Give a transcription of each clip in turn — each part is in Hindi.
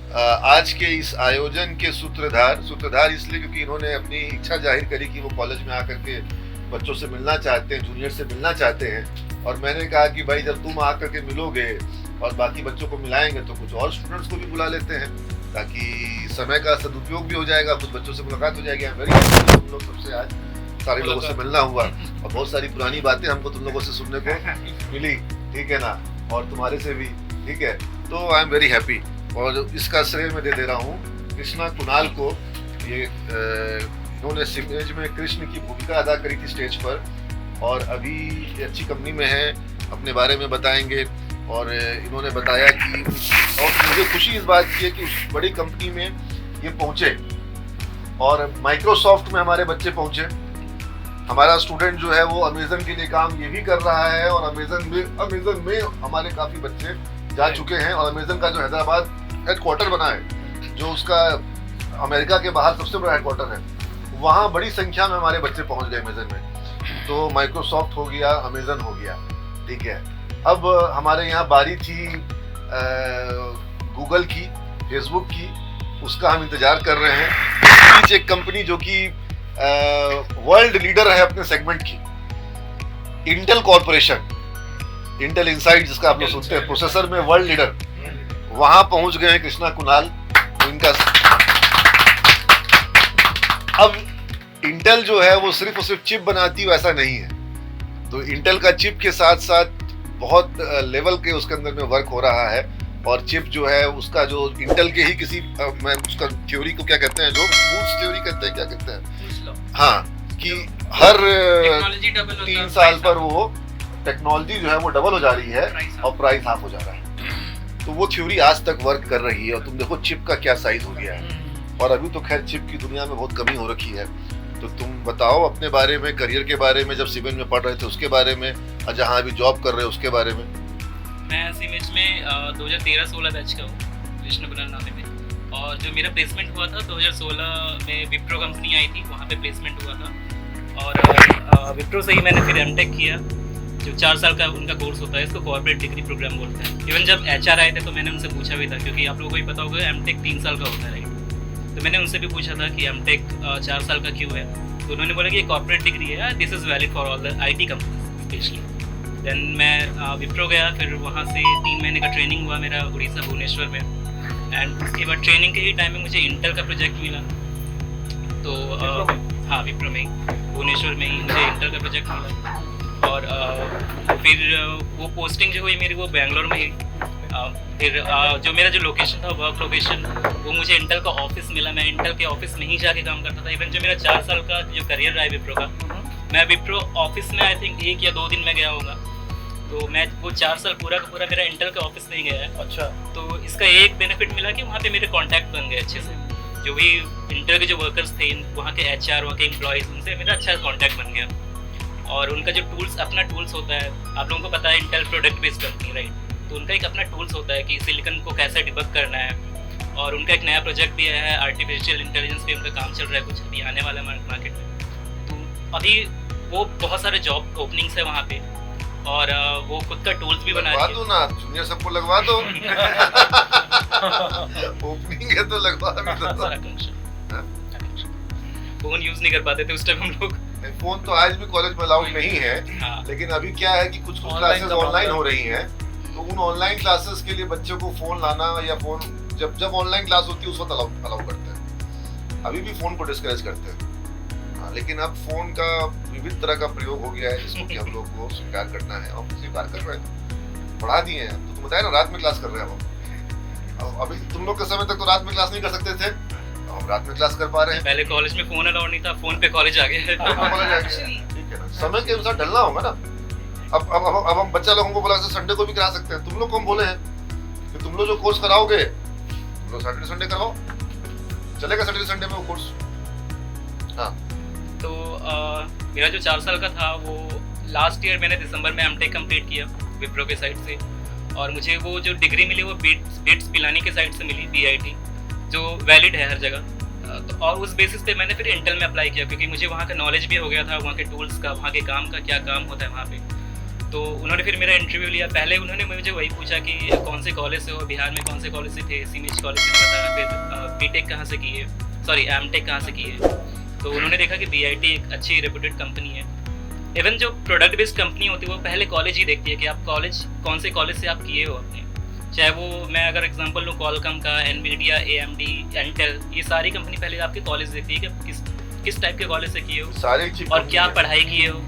आज के इस आयोजन के सूत्रधार इसलिए क्योंकि इन्होंने अपनी इच्छा जाहिर करी कि वो कॉलेज में आकर के बच्चों से मिलना चाहते हैं, जूनियर से मिलना चाहते हैं। और मैंने कहा कि भाई जब तुम आकर के मिलोगे और बाकी बच्चों को मिलाएंगे तो कुछ और स्टूडेंट्स को भी बुला लेते हैं, ताकि समय का सदुपयोग भी हो जाएगा, कुछ बच्चों से मुलाकात हो जाएगी। तुम लोग सबसे आज सारे लोगों से मिलना हुआ और बहुत सारी पुरानी बातें हमको तुम लोगों से सुनने को मिली, ठीक है ना, और तुम्हारे से भी, ठीक है। तो आई एम वेरी हैप्पी और इसका श्रेय मैं दे दे रहा हूँ कृष्णा कुणाल को। ये इन्होंने सिमेज में कृष्ण की भूमिका अदा करी थी स्टेज पर और अभी अच्छी कंपनी में है, अपने बारे में बताएंगे। और इन्होंने बताया कि और मुझे खुशी इस बात की है कि उस बड़ी कंपनी में ये पहुँचे और माइक्रोसॉफ्ट में हमारे बच्चे पहुँचे। हमारा स्टूडेंट जो है वो अमेजन के लिए काम ये भी कर रहा है और अमेजन में हमारे काफ़ी बच्चे जा चुके हैं। और अमेजन का जो हैदराबाद हेडक्वार्टर बना है, जो उसका अमेरिका के बाहर सबसे बड़ा हेडक्वार्टर है, वहाँ बड़ी संख्या में हमारे बच्चे पहुँच गए अमेजन में। तो माइक्रोसॉफ्ट हो गया, अमेजन हो गया, ठीक है। अब हमारे यहाँ बारी थी गूगल की, फेसबुक की, उसका हम इंतजार कर रहे हैं। बीच एक कंपनी जो कि वर्ल्ड लीडर है अपने सेगमेंट की, इंटेल कॉर्पोरेशन, इंटेल इनसाइड जिसका आप लोग सुनते हैं, प्रोसेसर में वर्ल्ड लीडर, वहां पहुंच गए हैं कृष्णा कुणाल। इनका अब इंटेल जो है वो सिर्फ और सिर्फ चिप बनाती है वैसा नहीं है, तो इंटेल का चिप के साथ साथ बहुत लेवल के उसके अंदर में वर्क हो रहा है। और चिप जो है उसका जो इंटेल के ही किसी मैं उसका थ्योरी को क्या कहते हैं, जो मूव्स थ्योरी कहते हैं, क्या कहते हैं, हाँ, कि हर 3 साल पर वो टेक्नोलॉजी जो है वो डबल हो जा रही है और प्राइस हाफ हो जा रहा है। तो वो थ्योरी आज तक वर्क कर रही है। और तुम देखो चिप का क्या साइज हो गया है, और अभी तो खैर चिप की दुनिया में बहुत कमी हो रखी है। तो तुम बताओ अपने बारे में, करियर के बारे में, जब सिविल में पढ़ रहे थे उसके बारे में, और जहाँ अभी जॉब कर रहे हो उसके बारे में। मैं सिमेज में 2013-16 बैच का हूँ, कृष्ण कुणाल नाम है मेरा। और जो मेरा प्लेसमेंट हुआ था 2016 में विप्रो कंपनी आई थी, वहाँ पे प्लेसमेंट हुआ था। और विप्रो से ही मैंने फिर एमटेक किया, जो 4 साल का उनका कोर्स होता है, इसको कॉर्पोरेट डिग्री प्रोग्राम बोलते हैं। इवन जब एचआर आए थे तो मैंने उनसे पूछा भी था, क्योंकि आप लोगों को ही पता होगा एमटेक 3 साल का होता है, तो मैंने उनसे भी पूछा था कि एमटेक 4 साल का क्यों है। तो उन्होंने बोला कि ये कॉर्पोरेट डिग्री है, this is valid for all the IT companies specially. Then मैं विप्रो गया, फिर वहाँ से 3 महीने का ट्रेनिंग हुआ मेरा उड़ीसा भुवनेश्वर में। एंड उसके बाद ट्रेनिंग के ही टाइम में मुझे इंटेल का प्रोजेक्ट मिला। तो हाँ, विप्रो में ही, भुवनेश्वर में ही मुझे इंटेल का प्रोजेक्ट मिला। और फिर वो पोस्टिंग जो हुई मेरी वो बेंगलोर में ही। फिर जो मेरा जो लोकेशन था, वर्क लोकेशन, वो मुझे इंटेल का ऑफिस मिला। मैं इंटेल के ऑफिस में ही जाके काम करता था। इवन जो मेरा 4 साल का जो करियर रहा है विप्रो का, मैं विप्रो ऑफिस में आई थिंक 1 या 2 दिन में गया होगा। तो मैं वो 4 साल पूरा का पूरा मेरा इंटेल के ऑफिस नहीं गया है। अच्छा। तो इसका एक बेनिफिट मिला कि वहाँ पे मेरे कॉन्टैक्ट बन गए अच्छे से। जो भी इंटेल के जो वर्कर्स थे, वहाँ के एचआर, वहाँ के एम्प्लॉयज़, उनसे मेरा अच्छा कॉन्टैक्ट बन गया। और उनका जो टूल्स, अपना टूल्स होता है, आप लोगों को पता है Intel product based company, right, तो उनका एक अपना टूल्स होता है कि सिलिकन को कैसे डिबग करना है। और उनका एक नया प्रोजेक्ट भी है, आर्टिफिशियल इंटेलिजेंस पे उनका काम चल रहा है, कुछ अभी आने वाला है मार्केट में। तो अभी वो बहुत सारे जॉब ओपनिंग्स है वहाँ पे, और वो खुद का टूल्स भी बना लगवा दो ना, जूनियर सबको लगवा दो। ओपनिंग है तो लगवा भी दो। फोन यूज नहीं कर पाते थे उस टाइम हम लोग। फोन तो आज भी कॉलेज में अलाउड नहीं है। हाँ। लेकिन अभी क्या है कि कुछ क्लासेस ऑनलाइन हो रही हैं, तो उन ऑनलाइन क्लासेस के लिए बच्चों को फोन लाना, या फोन जब ऑनलाइन क्लास होती है उस वक्त अलाउ करते हैं। अभी भी फोन को डिस्करेज करते हैं। हाँ, लेकिन अब फोन का विविध तरह का प्रयोग हो गया है, जिसको कि हम लोग को स्वीकार करना है और स्वीकार कर रहे हैं। पढ़ा दिए हैं, तो तुम बताए ना रात में क्लास कर रहे हैं हम। अभी तुम लोग के समय तक तो रात में क्लास नहीं कर सकते थे, हम रात में क्लास कर पा रहे हैं। पहले कॉलेज में फोन अलाउड नहीं था, फोन पे कॉलेज आ गया है। ठीक है ना, समय के अनुसार ढलना होगा ना। अब हम बच्चा लोगों को बोला संडे को भी करा सकते हैं। तुम लोग को हम बोले हैं कि तुम लोग जो कोर्स कराओगे, तुम लोग सैटरडे संडे करवाओ, चलेगा सैटरडे संडे में वो कोर्स। हाँ। तो मेरा जो 4 साल का था वो लास्ट ईयर मैंने दिसंबर में एमटेक कंप्लीट किया विप्रो के साइड से। और मुझे वो जो डिग्री मिली वो बिट्स पिलानी के साइड से मिली, BIT, जो वैलिड है हर जगह। तो और उस बेसिस पे मैंने फिर इंटेल में अप्लाई किया, क्योंकि मुझे वहाँ का नॉलेज भी हो गया था, वहाँ के टूल्स का, वहाँ के काम का क्या काम होता है वहाँ पे। तो उन्होंने फिर मेरा इंटरव्यू लिया। पहले उन्होंने मुझे वही पूछा कि कौन से कॉलेज से हो, बिहार में कौन से कॉलेज से थे, सीमेज कॉलेज में बताया, फिर बीटेक कहाँ से किए, सॉरी एमटेक कहाँ से किए। तो उन्होंने देखा कि बीआईटी एक अच्छी रेप्यूटेड कंपनी है। इवन जो प्रोडक्ट बेस्ड कंपनी होती है वो पहले कॉलेज ही देखती है कि आप कॉलेज कौन से कॉलेज से आप किए हो अपने, चाहे वो मैं अगर एग्जांपल लूँ कॉलकम का, एनवीडिया, एएमडी, इंटेल, ये सारी कंपनी पहले आपके कॉलेज देखती है कि किस टाइप के कॉलेज से किए हो सारी और क्या पढ़ाई किए हो।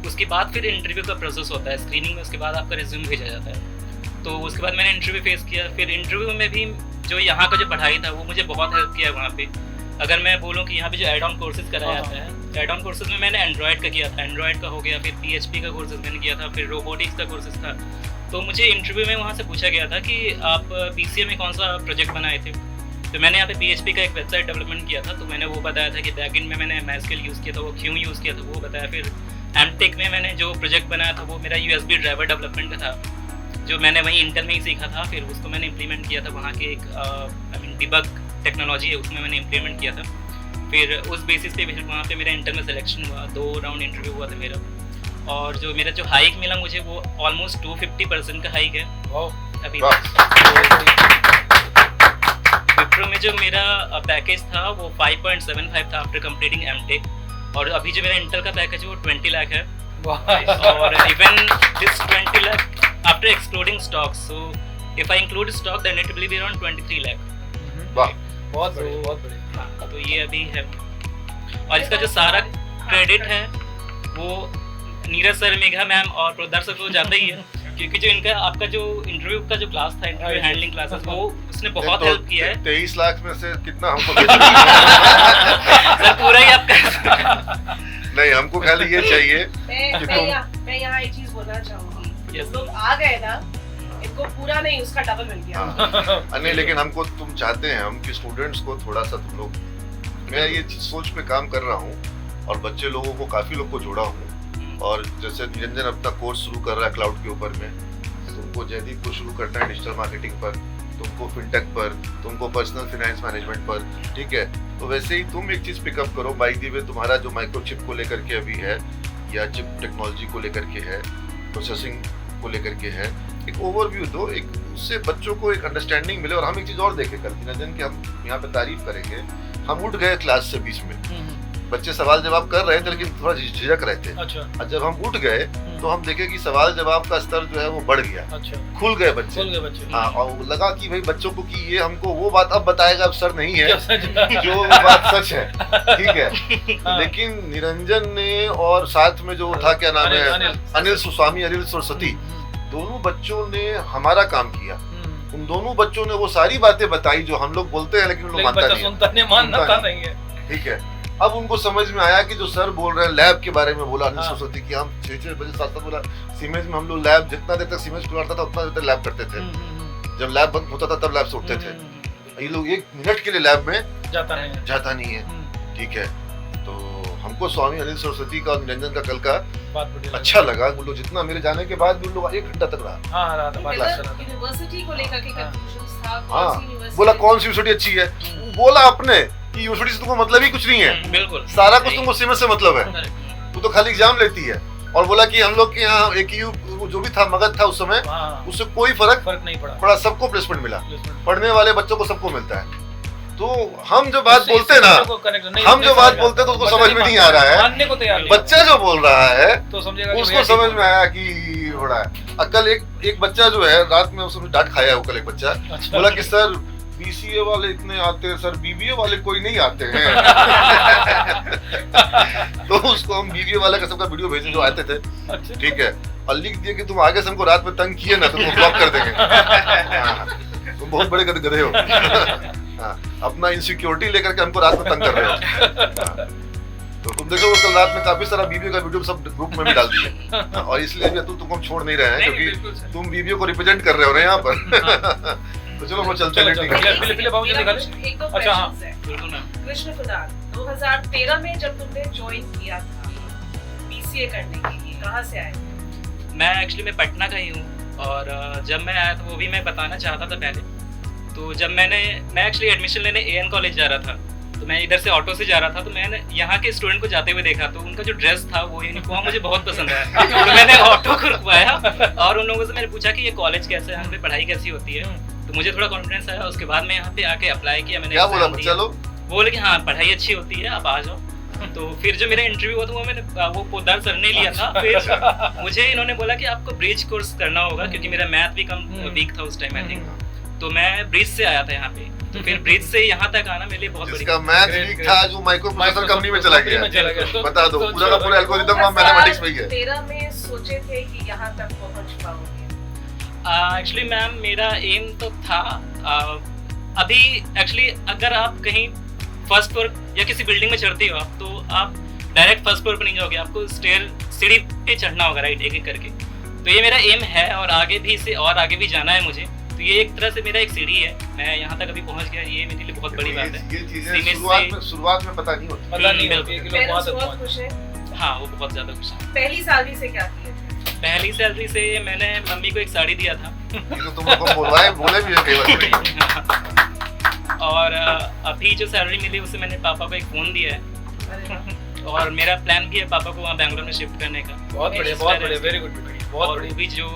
उसके बाद फिर इंटरव्यू का प्रोसेस होता है, स्क्रीनिंग में उसके बाद आपका रिज्यूम भेजा जाता है। तो उसके बाद मैंने इंटरव्यू फेस किया। फिर इंटरव्यू में भी जो यहाँ का जो पढ़ाई था वो मुझे बहुत हेल्प किया वहाँ पे। अगर मैं बोलूँ कि यहाँ पे जो एड ऑन कोर्सेज कराया जाता है, एड ऑन कोर्सेज में मैंने एंड्रॉयड का किया था, एंड्रॉयड का हो गया, फिर PHP का कोर्सेज मैंने किया था, फिर रोबोटिक्स का कोर्सेज था। तो मुझे इंटरव्यू में वहाँ से पूछा गया था कि आप BCA में कौन सा प्रोजेक्ट बनाए थे। तो मैंने यहाँ पे PHP का एक वेबसाइट डेवलपमेंट किया था, तो मैंने वो बताया था कि बैकएंड में मैंने MySQL यूज़ किया था, वो क्यों यूज़ किया था वो बताया। फिर एमटेक में मैंने जो प्रोजेक्ट बनाया था वो मेरा USB ड्राइवर डेवलपमेंट का था, जो मैंने वहीं इंटेल में ही सीखा था। फिर उसको मैंने इम्प्लीमेंट किया था, वहाँ के एक डिबग टेक्नोलॉजी है उसमें मैंने इम्प्लीमेंट किया था। फिर उस बेसिस पे वहाँ पे मेरा इंटर में सिलेक्शन हुआ, 2 राउंड इंटरव्यू हुआ था मेरा। और जो मेरा जो हाइक मिला मुझे वो ऑलमोस्ट 250% का हाइक है अभी। विप्रो में जो मेरा पैकेज था वो 5.75 था आफ्टर कंप्लीटिंग एमटेक, और अभी जो मेरा इंटर का पैकेज है वो 20 लाख है। और even this 20 lakh after excluding stocks, so if I include stock then it will be around 23 lakh. वाह, बहुत बढ़िया, बहुत बढ़िया। हाँ, तो ये अभी है। और इसका जो सारा क्रेडिट है वो नीरज सर, मेघा मैम और प्रदर सर को जाता ही है, क्योंकि जो इनका आपका जो इंटरव्यू का जो क्लास था, इंटरव्यू हैंडलिंग क्लासेस, वो उसने बहुत हेल्प किया है। 23 लाख में से कितना हमको सर पूरा ही आपका नहीं, हमको खाली ये चाहिए। मैं यहाँ एक चीज बोलना चाहूंगी, Yes. लोग आ गए ना, इनको पूरा नहीं उसका डबल मिल गया। नहीं, लेकिन हमको तुम चाहते हैं हम कि स्टूडेंट्स को थोड़ा सा तुम लोग, मैं ये सोच पे काम कर रहा हूँ और बच्चे लोगों को काफी लोग को जोड़ा हूँ। और जैसे निरंजन अपना कोर्स शुरू कर रहा है क्लाउड के ऊपर में, तुमको जयदीप को शुरू करना है डिजिटल मार्केटिंग पर, तुमको फिनटेक पर, तुमको पर्सनल फाइनेंस मैनेजमेंट पर, ठीक है। तो वैसे ही तुम एक चीज पिकअप करो बाय द वे, तुम्हारा जो माइक्रोचिप को लेकर के अभी है या चिप टेक्नोलॉजी को लेकर के है, प्रोसेसिंग को लेकर के है, एक ओवरव्यू दो, एक उससे बच्चों को एक अंडरस्टैंडिंग मिले। और हम एक चीज और देखें कल निरंजन की, हम यहाँ पे तारीफ करेंगे, हम उठ गए क्लास से बीच में, बच्चे सवाल जवाब कर रहे थे लेकिन थोड़ा झिझक रहे थे। अच्छा। और जब हम उठ गए तो हम देखे कि सवाल जवाब का स्तर जो है वो बढ़ गया। अच्छा। खुल गए बच्चे। हाँ, और लगा कि भाई बच्चों को कि ये हमको वो बात अब बताएगा, अब सर नहीं है जो बात सच है, ठीक है। हाँ। लेकिन निरंजन ने और साथ में जो था, क्या नाम है, अनिल सुस्वामी, अनिल सरस्वती, दोनों बच्चों ने हमारा काम किया। उन दोनों बच्चों ने वो सारी बातें बताई जो हम लोग बोलते हैं लेकिन लोग मानता नहीं है, ठीक है। अब उनको समझ में आया कि जो सर बोल रहे हैं लैब के बारे में बोला अनिल सरस्वती की, हम 6 बजे 7 बोला सीमेज में हम लोग लैब, जितना देर तक सीमेज खुला था उतना देर तक लैब करते थे। जब लैब बंद होता था तब लैब से उठते थे। ये लोग 1 मिनट के लिए लैब में जाता नहीं है, ठीक है। तो हमको स्वामी अनिल सरस्वती का और निरंजन का कल का अच्छा लगा। वो लोग जितना मेरे जाने के बाद भी लोग 1 घंटा तक रहा। यूनिवर्सिटी को लेकर के कंफ्यूजन था, बोला कौन सी यूनिवर्सिटी अच्छी है, बोला अपने कि यूनिवर्सिटी से तुमको मतलब ही कुछ नहीं है, बिल्कुल सारा कुछ तुमको सीमेंस से मतलब है, वो तो खाली एग्जाम लेती है। और बोला कि हम लोग के यहाँ AKU जो भी था, मगध था उस समय, उससे कोई फर्क नहीं पड़ा, सबको प्लेसमेंट मिला, पढ़ने वाले बच्चों को सबको मिलता है। तो हम जो बात बोलते हैं ना, हम जो बात बोलते हैं तो उसको समझ में नहीं आ रहा है, बच्चा जो बोल रहा है तो उसको समझ में आया कि हो रहा है। कल एक बच्चा जो है रात में उसने डांट खाया है, कल एक बच्चा बोला कि सर BCA वाले इतने आते हैं, सर BBA वाले कोई नहीं आते हैं। तो उसको हम BBA वाले का सबका वीडियो भेजे जो आते थे, ठीक है, और लिख दिए कि तुम आगे से हमको रात में तंग किए ना तो तुम ब्लॉक कर देंगे। तुम बहुत बड़े गधे हो। अपना इनसिक्योरिटी लेकर के हमको रात में तंग कर रहे हो। तो तुम देखो कल रात में काफी सारा BBA का वीडियो सब ग्रुप में भी डाल दिए, और इसलिए भी तुमको हम छोड़ नहीं रहे हैं क्योंकि तुम BBA को रिप्रेजेंट कर रहे हो ना यहाँ पर। तो चलो वो चलते हैं। एक दो क्वेश्चंस है। कृष्ण कुणाल, 2013 में जब तुमने ज्वाइन किया था BCA करने के लिए, कहाँ से आए? मैं एक्चुअली मैं पटना का ही हूँ, और जब मैं आया था वो भी मैं बताना चाहता था पहले। तो जब मैं एक्चुअली एडमिशन लेने AN कॉलेज जा रहा था, तो मैं इधर से ऑटो से जा रहा था, तो मैंने यहाँ के स्टूडेंट को जाते हुए देखा, तो उनका जो ड्रेस था वो यूनिफॉर्म मुझे बहुत पसंद आया। तो मैंने ऑटो को रुकवाया और उन लोगों से मैंने पूछा कि ये कॉलेज कैसे है, यहाँ पे पढ़ाई कैसी होती है। तो मुझे थोड़ा कॉन्फिडेंस आया। उसके बाद मैं यहाँ पे आके अप्लाई किया। मैंने क्या बोला बच्चा लोग? बोले कि हाँ पढ़ाई अच्छी होती है, आप आ जाओ। तो फिर जो मेरा इंटरव्यू हुआ था वो मैंने वो पोद्दार सर ने लिया था। फिर मुझे इन्होंने बोला कि आपको ब्रिज कोर्स करना होगा, क्योंकि मेरा मैथ भी कम वीक था उस टाइम आई थिंक। तो मैं ब्रिज से आया था यहाँ पे, तो फिर ब्रिज से यहाँ तक आना मेरे लिए बहुत बड़ी जिसका मैथ वीक था, जो माइक्रो प्रोसेसर कंपनी में चला गया, बता दो पूरा का पूरा एल्गोरिथम मैथमेटिक्स में ही है। 13 में सोचे थे कि यहाँ तक पहुँच पाओगे? एक्चुअली मैम मेरा एम तो था अभी एक्चुअली अगर आप कहीं फर्स्ट फ्लोर या किसी बिल्डिंग में चढ़ते हो आप, तो आप डायरेक्ट फर्स्ट फ्लोर पर नहीं जाओगे, आपको सीढ़ी पे चढ़ना होगा, राइट, एक एक करके। तो ये मेरा एम है और आगे भी इसे और आगे भी जाना है मुझे। तो ये एक तरह से मेरा एक सीढ़ी है, मैं यहाँ तक अभी पहुँच गया, ये मेरे लिए बहुत बड़ी बात है। ये चीजें शुरुआत में पता नहीं होती। बहुत खुश है। हाँ वो बहुत ज्यादा खुश है। पहली सैलरी से क्या किए थे? पहली सैलरी से मैंने मम्मी को एक साड़ी दिया था। ये तो तुम लोग को बोले भी है कई बार। और अभी जो सैलरी मिली उससे मैंने पापा को एक फोन दिया है और मेरा प्लान भी है पापा को वहाँ बैंगलोर में शिफ्ट करने का। बहुत बढ़िया, वेरी गुड, बहुत और बढ़िया। भी जो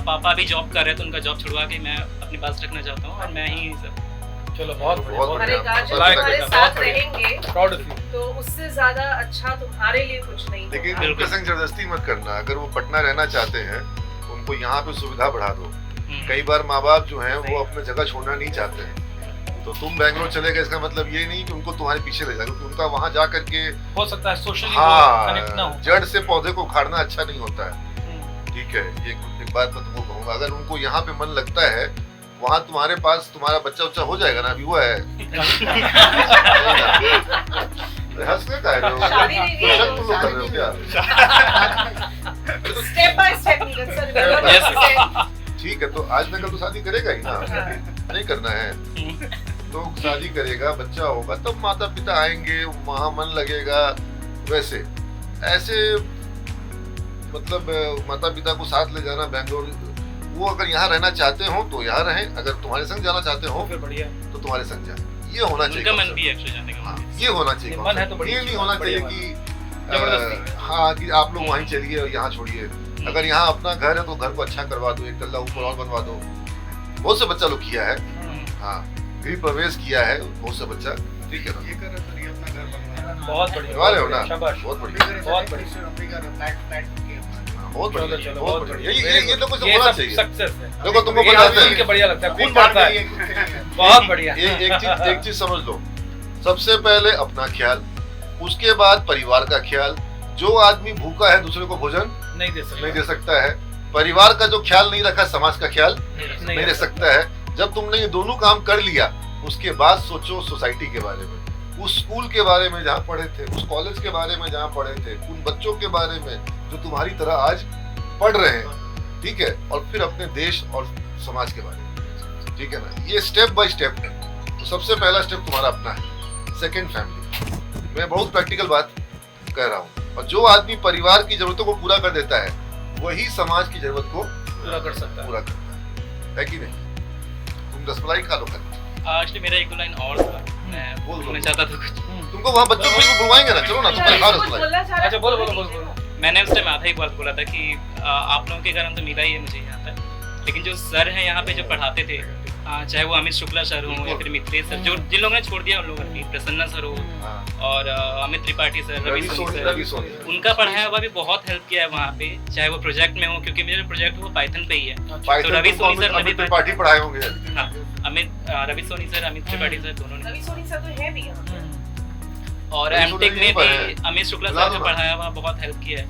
पापा भी जॉब कर रहे हैं तो उनका जॉब छुड़वा के मैं अपने पास रखना चाहता हूँ और मैं ही चलो बहुत हमारे गार्जियन बढ़िया। तुम्हारे साथ रहेंगे प्राउड ऑफ यू। तो उससे ज्यादा अच्छा तुम्हारे लिए कुछ नहीं लेकिन होगा। उनके संग जबरदस्ती मत करना। अगर वो पटना रहना चाहते हैं उनको यहाँ पे सुविधा बढ़ा दो। कई बार माँ बाप जो हैं वो अपने जगह छोड़ना नहीं चाहते हैं, तो तुम बैंगलोर चले गए इसका मतलब ये नहीं कि उनको तुम्हारे पीछे ले जाओ, क्योंकि उनका वहाँ जा करके हो सकता है सोशली कनेक्ट ना हाँ हो। जड़ से पौधे को उखाड़ना अच्छा नहीं होता है। ठीक है, ये एक बात मैं तुमको कहूँगा, अगर उनको यहाँ पे मन लगता है वहाँ तुम्हारे पास तुम्हारा बच्चा उच्चा हो जाएगा ना, अभी हुआ है। हंस के कह रहे हो? शादी नहीं की है। शक तुम लोग कर रहे हो क्या? Step by step Neeraj sir. ठीक है, तो आज ना कल तो शादी करेगा ही ना, नहीं करना है तो शादी करेगा, बच्चा होगा, तब माता पिता आएंगे, वहाँ मन लगेगा। वैसे ऐसे मतलब माता पिता को साथ ले जाना बैंगलोर, वो अगर यहाँ रहना चाहते हो तो यहाँ रहें, अगर तुम्हारे संग जाना चाहते हो फिर बढ़िया। तो तुम्हारे संग जाए। ये होना चाहिए। उनका मन भी है एक्चुअली जाने का। हाँ, ये होना चाहिए। मन है तो बढ़िया, ये नहीं होना चाहिए बढ़िया कि जबरदस्ती। हाँ कि आप लोग वहीं चलिए और यहाँ छोड़िए। अगर यहाँ अपना घर है तो घर को अच्छा करवा दो, एक तल्ला ऊपर और बनवा दो। बहुत से बच्चा लोग किया है, हाँ गृह प्रवेश किया है बहुत से बच्चा। ठीक है ना, बहुत बढ़िया, करवा रहे हो ना, शाबाश, बहुत बढ़िया, बहुत बढ़िया, बहुत बढ़िया, चलो, बहुत बढ़िया। ये लोगों से ये होना सब चाहिए। सक्सेस है। देखो तुमको ये बताते आदमी के हैं, बढ़िया लगता है, खून बढ़ता है। बहुत बढ़िया। एक चीज समझ लो, सबसे पहले अपना ख्याल, उसके बाद परिवार का ख्याल। जो आदमी भूखा है दूसरे को भोजन नहीं दे सकता है। परिवार का जो ख्याल नहीं रखा, समाज का ख्याल नहीं रख सकता है। जब तुमने ये दोनों काम कर लिया, उसके बाद सोचो सोसाइटी के बारे में, उस स्कूल के बारे में जहाँ पढ़े थे, उस कॉलेज के बारे में जहाँ पढ़े थे, उन बच्चों के बारे में जो तुम्हारी तरह आज पढ़ रहे हैं। ठीक है, और फिर अपने देश और समाज के बारे में। ठीक है ना, ये स्टेप बाय स्टेप है। तो सबसे पहला स्टेप तुम्हारा अपना है, सेकंड फैमिली। मैं बहुत प्रैक्टिकल बात कह रहा हूँ, और जो आदमी परिवार की जरूरतों को पूरा कर देता है वही समाज की जरूरत को पूरा कर सकता है कि नहीं? तुम 10 मलाई खा लो कल। एक्चुअली मेरा एक दो लाइन और था, मैं बोलना चाहता था कुछ। तुमको वहाँ बच्चों को भी बुलवाएंगे ना, चलो ना तुम खा 10 मलाई। अच्छा बोलो। मैंने उस टाइम आधा एक बात बोला था कि आप लोगों के कारण तो मिला ही है मुझे यहाँ पर, लेकिन जो सर हैं यहाँ पे जो पढ़ाते थे, चाहे वो अमित शुक्ला सर हो या फिर मित्रेश सर, जो जिन लोगों ने छोड़ दिया उन लोगों ने, प्रसन्ना सर हो और अमित त्रिपाठी सर, रवि सोनी सर, उनका पढ़ाया हुआ भी बहुत हेल्प किया है वहाँ पे, चाहे वो प्रोजेक्ट में हो, क्योंकि मेरा प्रोजेक्ट वो पाइथन पे ही है। तो रवि सोनी सर, अमित त्रिपाठी पढ़ाए होंगे। हाँ, रवि सोनी सर, अमित त्रिपाठी सर, दोनों ने। रवि सोनी सर तो है भी यहाँ। और एमटेक में भी अमित शुक्ला सर जो पढ़ाया हुआ बहुत हेल्प किया है।